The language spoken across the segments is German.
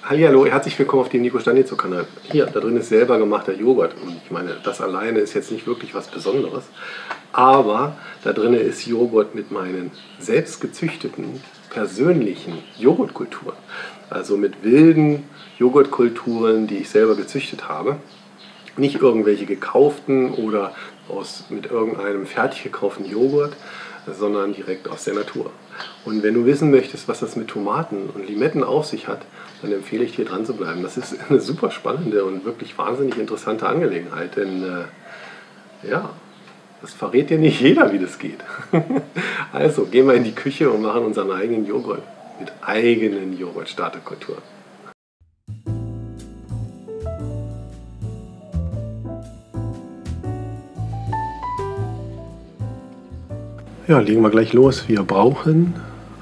Hallihallo, herzlich willkommen auf dem Nico Stanitzo Kanal. Hier, da drin ist selber gemachter Joghurt. Und ich meine, das alleine ist jetzt nicht wirklich was Besonderes. Aber da drin ist Joghurt mit meinen selbst gezüchteten, persönlichen Joghurtkulturen. Also mit wilden Joghurtkulturen, die ich selber gezüchtet habe. Nicht irgendwelche gekauften oder mit irgendeinem fertig gekauften Joghurt, sondern direkt aus der Natur. Und wenn du wissen möchtest, was das mit Tomaten und Limetten auf sich hat, dann empfehle ich dir dran zu bleiben. Das ist eine super spannende und wirklich wahnsinnig interessante Angelegenheit, denn das verrät dir nicht jeder, wie das geht. Also gehen wir in die Küche und machen unseren eigenen Joghurt mit eigenen Joghurt-Starterkulturen. Ja, legen wir gleich los. Wir brauchen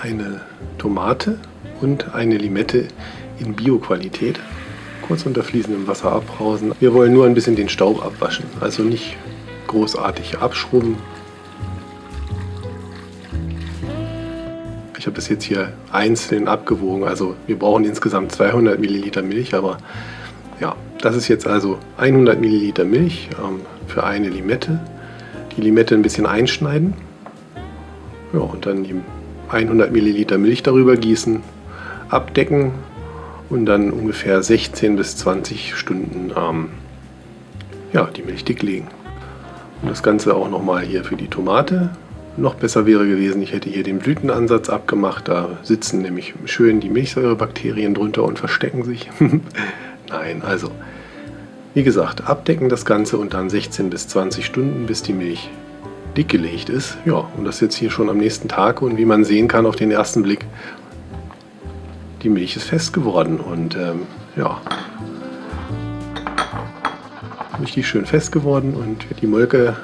eine Tomate und eine Limette in Bio-Qualität. Kurz unter fließendem Wasser abbrausen. Wir wollen nur ein bisschen den Staub abwaschen, also nicht großartig abschrubben. Ich habe das jetzt hier einzeln abgewogen, also wir brauchen insgesamt 200 Milliliter Milch, aber ja, das ist jetzt also 100 Milliliter Milch für eine Limette. Die Limette ein bisschen einschneiden. Ja, und dann die 100 Milliliter Milch darüber gießen, abdecken und dann ungefähr 16 bis 20 Stunden die Milch dick legen. Und das Ganze auch nochmal hier für die Tomate. Noch besser wäre gewesen, ich hätte hier den Blütenansatz abgemacht. Da sitzen nämlich schön die Milchsäurebakterien drunter und verstecken sich. Nein, also wie gesagt, abdecken das Ganze und dann 16 bis 20 Stunden, bis die Milch dick gelegt ist. Ja, und das jetzt hier schon am nächsten Tag und wie man sehen kann auf den ersten Blick, die Milch ist fest geworden und richtig schön fest geworden und die Molke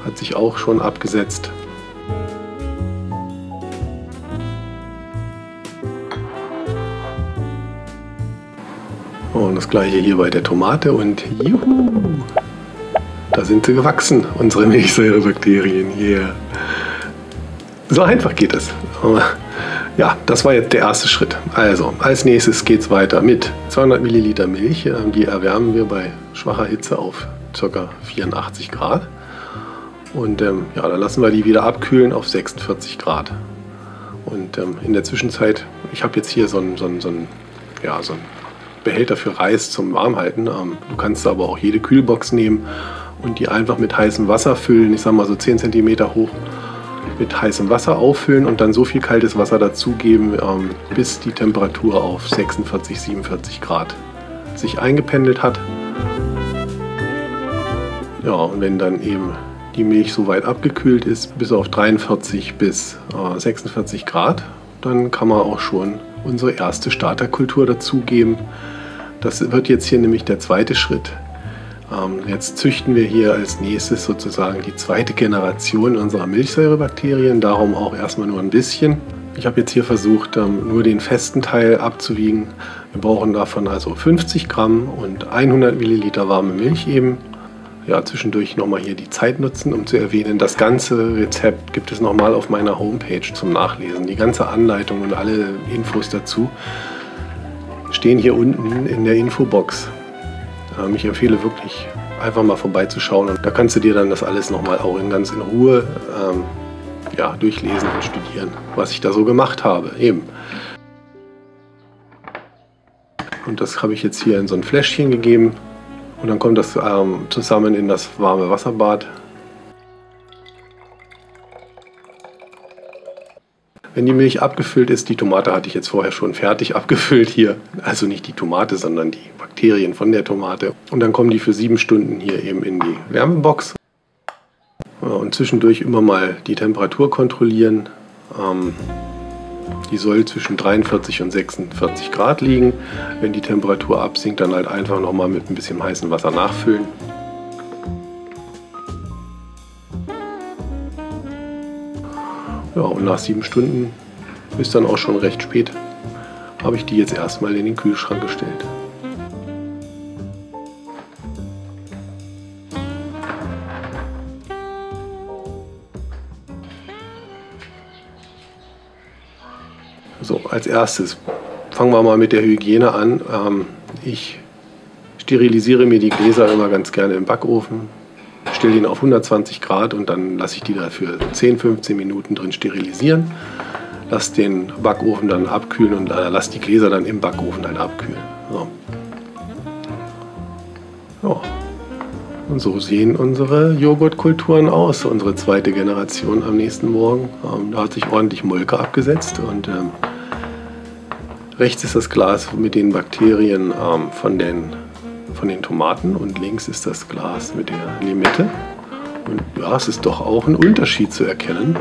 hat sich auch schon abgesetzt. Und das gleiche hier bei der Tomate und juhu! Da sind sie gewachsen, unsere Milchsäurebakterien. Yeah. So einfach geht es. Ja, das war jetzt der erste Schritt. Also, als nächstes geht es weiter mit 200 Milliliter Milch. Die erwärmen wir bei schwacher Hitze auf ca. 84 Grad. Und dann lassen wir die wieder abkühlen auf 46 Grad. Und in der Zwischenzeit, ich habe jetzt hier so einen Behälter für Reis zum Warmhalten. Du kannst aber auch jede Kühlbox nehmen und die einfach mit heißem Wasser füllen, ich sag mal so 10 cm hoch, mit heißem Wasser auffüllen und dann so viel kaltes Wasser dazugeben, bis die Temperatur auf 46, 47 Grad sich eingependelt hat. Ja, und wenn dann eben die Milch so weit abgekühlt ist, bis auf 43 bis 46 Grad, dann kann man auch schon unsere erste Starterkultur dazugeben. Das wird jetzt hier nämlich der zweite Schritt. Jetzt züchten wir hier als nächstes sozusagen die zweite Generation unserer Milchsäurebakterien, darum auch erstmal nur ein bisschen. Ich habe jetzt hier versucht, nur den festen Teil abzuwiegen. Wir brauchen davon also 50 Gramm und 100 Milliliter warme Milch eben. Ja, zwischendurch nochmal hier die Zeit nutzen, um zu erwähnen, das ganze Rezept gibt es nochmal auf meiner Homepage zum Nachlesen. Die ganze Anleitung und alle Infos dazu stehen hier unten in der Infobox. Ich empfehle wirklich, einfach mal vorbeizuschauen und da kannst du dir dann das alles nochmal auch ganz in Ruhe durchlesen und studieren, was ich da so gemacht habe. Eben. Und das habe ich jetzt hier in so ein Fläschchen gegeben und dann kommt das zusammen in das warme Wasserbad. Wenn die Milch abgefüllt ist, die Tomate hatte ich jetzt vorher schon fertig abgefüllt hier, also nicht die Tomate, sondern die Bakterien von der Tomate. Und dann kommen die für 7 Stunden hier eben in die Wärmebox. Und zwischendurch immer mal die Temperatur kontrollieren. Die soll zwischen 43 und 46 Grad liegen. Wenn die Temperatur absinkt, dann halt einfach nochmal mit ein bisschen heißem Wasser nachfüllen. Ja, und nach 7 Stunden, ist dann auch schon recht spät, habe ich die jetzt erstmal in den Kühlschrank gestellt. So, als erstes fangen wir mal mit der Hygiene an. Ich sterilisiere mir die Gläser immer ganz gerne im Backofen, stelle ihn auf 120 Grad und dann lasse ich die da für 10-15 Minuten drin sterilisieren. Lasse den Backofen dann abkühlen und lasse die Gläser dann im Backofen halt abkühlen. So. Ja. Und so sehen unsere Joghurtkulturen aus, unsere zweite Generation am nächsten Morgen. Da hat sich ordentlich Molke abgesetzt und rechts ist das Glas mit den Bakterien von den Tomaten und links ist das Glas mit der Limette. Und ja, es ist doch auch ein Unterschied zu erkennen.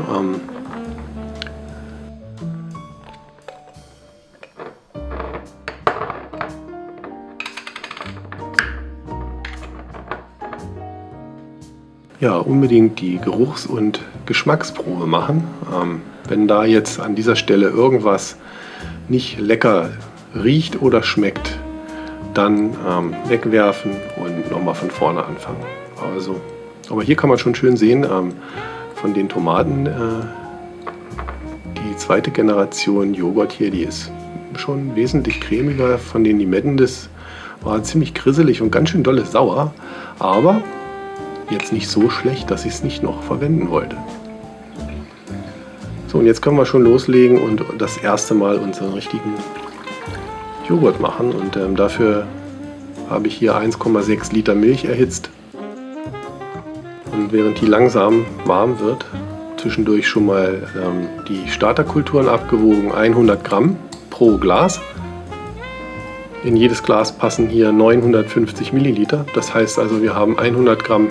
Ja, unbedingt die Geruchs- und Geschmacksprobe machen. Wenn da jetzt an dieser Stelle irgendwas nicht lecker riecht oder schmeckt, dann wegwerfen und nochmal von vorne anfangen. Also, aber hier kann man schon schön sehen, von den Tomaten, die zweite Generation Joghurt hier, die ist schon wesentlich cremiger. Von den Limetten, das war ziemlich grisselig und ganz schön dolle sauer, aber jetzt nicht so schlecht, dass ich es nicht noch verwenden wollte. So, und jetzt können wir schon loslegen und das erste Mal unseren richtigen Joghurt machen. Und dafür habe ich hier 1,6 Liter Milch erhitzt. Und während die langsam warm wird, zwischendurch schon mal die Starterkulturen abgewogen, 100 Gramm pro Glas. In jedes Glas passen hier 950 Milliliter. Das heißt also, wir haben 100 Gramm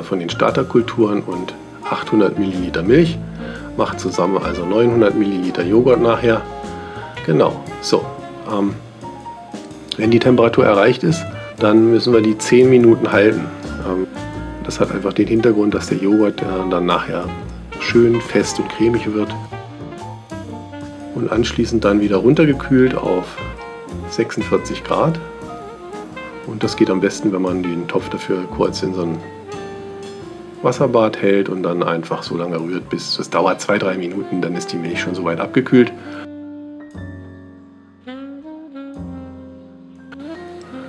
von den Starterkulturen und 800 Milliliter Milch. Macht zusammen also 900 Milliliter Joghurt nachher. Genau, so. Wenn die Temperatur erreicht ist, dann müssen wir die 10 Minuten halten. Das hat einfach den Hintergrund, dass der Joghurt dann nachher schön fest und cremig wird. Und anschließend dann wieder runtergekühlt auf 46 Grad. Und das geht am besten, wenn man den Topf dafür kurz in so ein Wasserbad hält und dann einfach so lange rührt, bis es dauert 2-3 Minuten, dann ist die Milch schon soweit abgekühlt.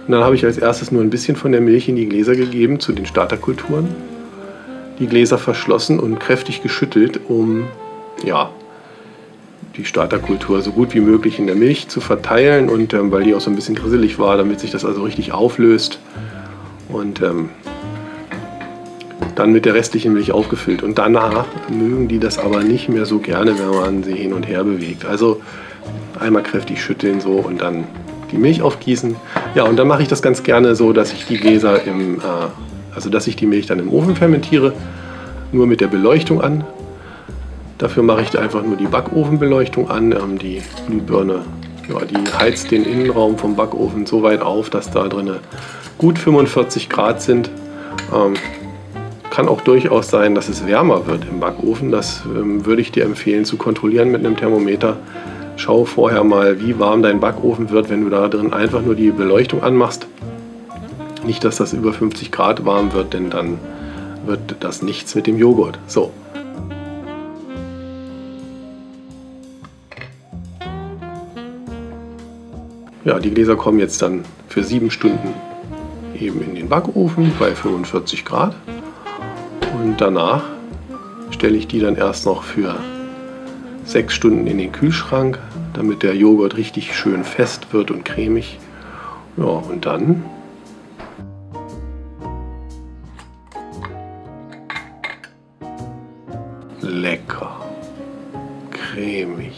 Und dann habe ich als erstes nur ein bisschen von der Milch in die Gläser gegeben zu den Starterkulturen. Die Gläser verschlossen und kräftig geschüttelt, um ja, die Starterkultur so gut wie möglich in der Milch zu verteilen und weil die auch so ein bisschen grisselig war, damit sich das also richtig auflöst und dann mit der restlichen Milch aufgefüllt. Und danach mögen die das aber nicht mehr so gerne, wenn man sie hin und her bewegt. Also einmal kräftig schütteln so und dann die Milch aufgießen. Ja, und dann mache ich das ganz gerne so, dass ich die Gläser dass ich die Milch dann im Ofen fermentiere, nur mit der Beleuchtung an. Dafür mache ich einfach nur die Backofenbeleuchtung an. Die Glühbirne, ja, die heizt den Innenraum vom Backofen so weit auf, dass da drin gut 45 Grad sind. Kann auch durchaus sein, dass es wärmer wird im Backofen. Das würde ich dir empfehlen zu kontrollieren mit einem Thermometer. Schau vorher mal, wie warm dein Backofen wird, wenn du da drin einfach nur die Beleuchtung anmachst. Nicht, dass das über 50 Grad warm wird, denn dann wird das nichts mit dem Joghurt. So. Ja, die Gläser kommen jetzt dann für 7 Stunden eben in den Backofen bei 45 Grad. Und danach stelle ich die dann erst noch für 6 Stunden in den Kühlschrank, damit der Joghurt richtig schön fest wird und cremig. Ja, und dann lecker, cremig.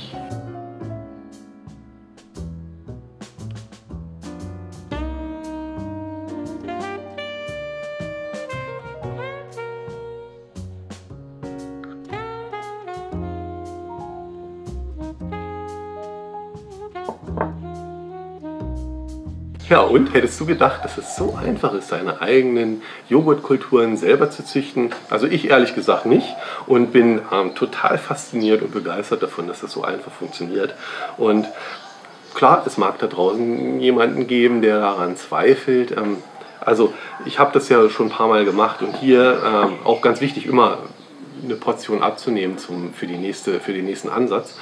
Ja, und hättest du gedacht, dass es so einfach ist, seine eigenen Joghurtkulturen selber zu züchten? Also ich ehrlich gesagt nicht und bin total fasziniert und begeistert davon, dass das so einfach funktioniert. Und klar, es mag da draußen jemanden geben, der daran zweifelt. Also ich habe das ja schon ein paar Mal gemacht und hier auch ganz wichtig, immer eine Portion abzunehmen für den nächsten Ansatz.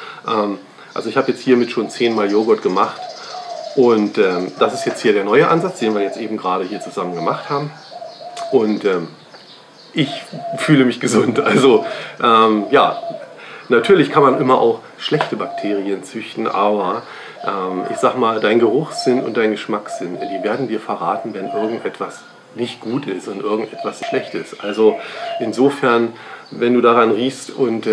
Also ich habe jetzt hiermit schon 10-mal Joghurt gemacht und das ist jetzt hier der neue Ansatz, den wir jetzt eben gerade hier zusammen gemacht haben. Und ich fühle mich gesund. Also ja, natürlich kann man immer auch schlechte Bakterien züchten, aber ich sag mal, dein Geruchssinn und dein Geschmackssinn, die werden dir verraten, wenn irgendetwas nicht gut ist und irgendetwas schlecht ist. Also insofern, wenn du daran riechst und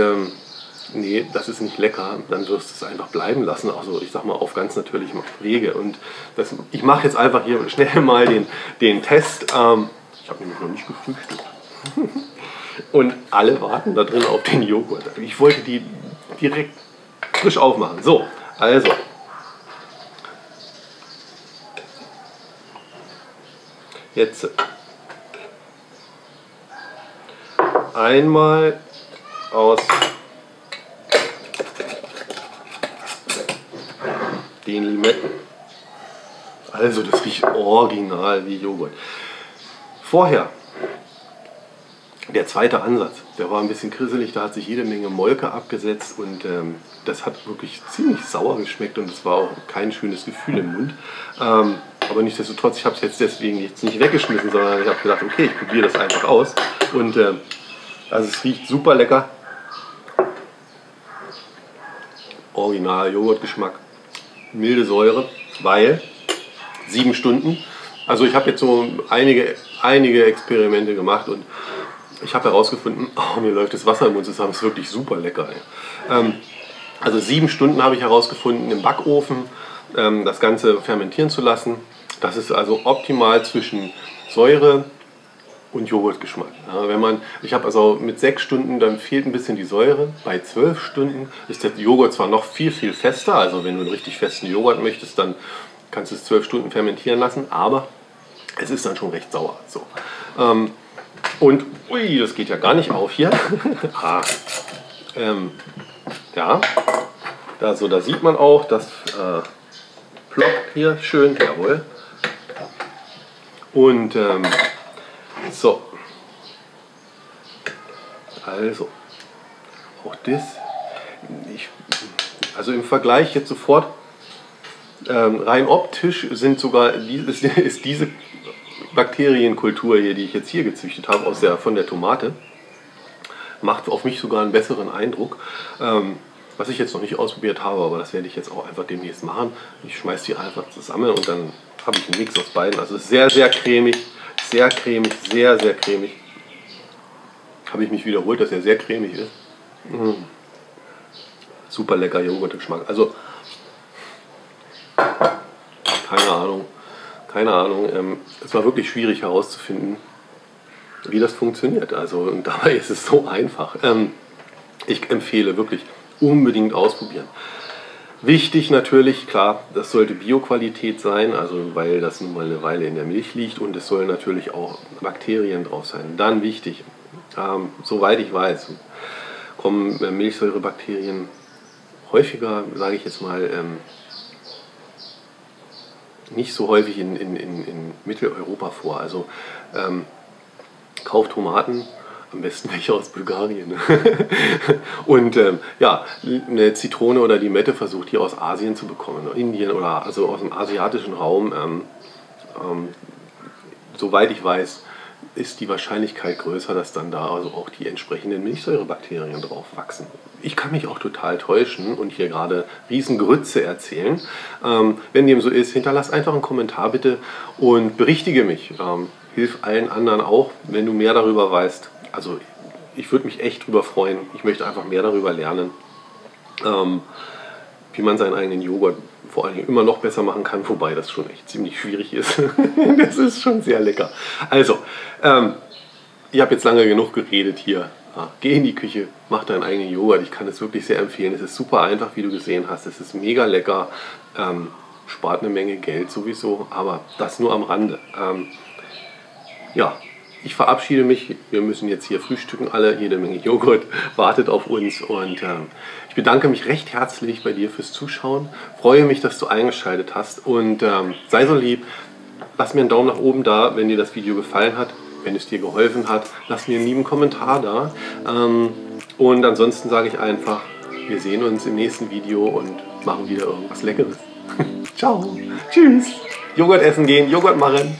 nee, das ist nicht lecker, dann wirst du es einfach bleiben lassen. Also ich sag mal, auf ganz natürlichem Wege. Und ich mache jetzt einfach hier schnell mal den Test. Ich habe nämlich noch nicht gefrühstückt. Und alle warten da drin auf den Joghurt. Ich wollte die direkt frisch aufmachen. So, also. Jetzt einmal aus den Limetten. Also das riecht original wie Joghurt. Vorher, der zweite Ansatz, der war ein bisschen krisselig, da hat sich jede Menge Molke abgesetzt und das hat wirklich ziemlich sauer geschmeckt und es war auch kein schönes Gefühl im Mund. Aber nichtsdestotrotz, ich habe es jetzt deswegen jetzt nicht weggeschmissen, sondern ich habe gedacht, okay, ich probiere das einfach aus. Und also es riecht super lecker. Original Joghurtgeschmack, milde Säure, weil 7 Stunden. Also ich habe jetzt so einige Experimente gemacht und ich habe herausgefunden, oh, mir läuft das Wasser im Mund zusammen, ist wirklich super lecker. Also 7 Stunden habe ich herausgefunden im Backofen, das Ganze fermentieren zu lassen. Das ist also optimal zwischen Säure und Joghurtgeschmack. Ja, ich habe also mit 6 Stunden, dann fehlt ein bisschen die Säure. Bei 12 Stunden ist der Joghurt zwar noch viel fester, also wenn du einen richtig festen Joghurt möchtest, dann kannst du es 12 Stunden fermentieren lassen, aber es ist dann schon recht sauer. So. Und, ui, das geht ja gar nicht auf hier. Ja, also da sieht man auch, das ploppt hier schön, jawohl. Und so, also auch das, also im Vergleich jetzt sofort, rein optisch sind sogar ist diese Bakterienkultur hier, die ich jetzt hier gezüchtet habe, von der Tomate, macht auf mich sogar einen besseren Eindruck. Was ich jetzt noch nicht ausprobiert habe, aber das werde ich jetzt auch einfach demnächst machen. Ich schmeiße die einfach zusammen und dann habe ich einen Mix aus beiden. Also sehr cremig, sehr cremig. Habe ich mich wiederholt, dass er sehr cremig ist. Super lecker Joghurtgeschmack. Also keine Ahnung. Es war wirklich schwierig herauszufinden, wie das funktioniert. Also und dabei ist es so einfach. Ich empfehle wirklich unbedingt ausprobieren. Wichtig natürlich, klar, das sollte Bioqualität sein, also weil das nun mal eine Weile in der Milch liegt und es sollen natürlich auch Bakterien drauf sein. Dann wichtig, soweit ich weiß, kommen Milchsäurebakterien häufiger, sage ich jetzt mal, nicht so häufig in Mitteleuropa vor. Also kauft Tomaten, am besten welche aus Bulgarien. Und ja, eine Zitrone oder Limette versucht hier aus Asien zu bekommen, Indien oder also aus dem asiatischen Raum. Soweit ich weiß, ist die Wahrscheinlichkeit größer, dass dann da also auch die entsprechenden Milchsäurebakterien drauf wachsen. Ich kann mich auch total täuschen und hier gerade Riesengrütze erzählen. Wenn dem so ist, hinterlass einfach einen Kommentar bitte und berichtige mich. Hilf allen anderen auch, wenn du mehr darüber weißt. Also ich würde mich echt drüber freuen. Ich möchte einfach mehr darüber lernen, wie man seinen eigenen Joghurt vor allen Dingen immer noch besser machen kann, wobei das schon echt ziemlich schwierig ist. Das ist schon sehr lecker. Also, ich habe jetzt lange genug geredet hier. Geh in die Küche, mach deinen eigenen Joghurt. Ich kann es wirklich sehr empfehlen. Es ist super einfach, wie du gesehen hast. Es ist mega lecker. Spart eine Menge Geld sowieso, aber das nur am Rande. Ja, ich verabschiede mich. Wir müssen jetzt hier frühstücken alle. Jede Menge Joghurt wartet auf uns. Und ich bedanke mich recht herzlich bei dir fürs Zuschauen. Freue mich, dass du eingeschaltet hast. Und sei so lieb, lass mir einen Daumen nach oben da, wenn dir das Video gefallen hat. Wenn es dir geholfen hat, lass mir einen lieben Kommentar da. Und ansonsten sage ich einfach, wir sehen uns im nächsten Video und machen wieder irgendwas Leckeres. Ciao. Tschüss. Joghurt essen gehen, Joghurt machen.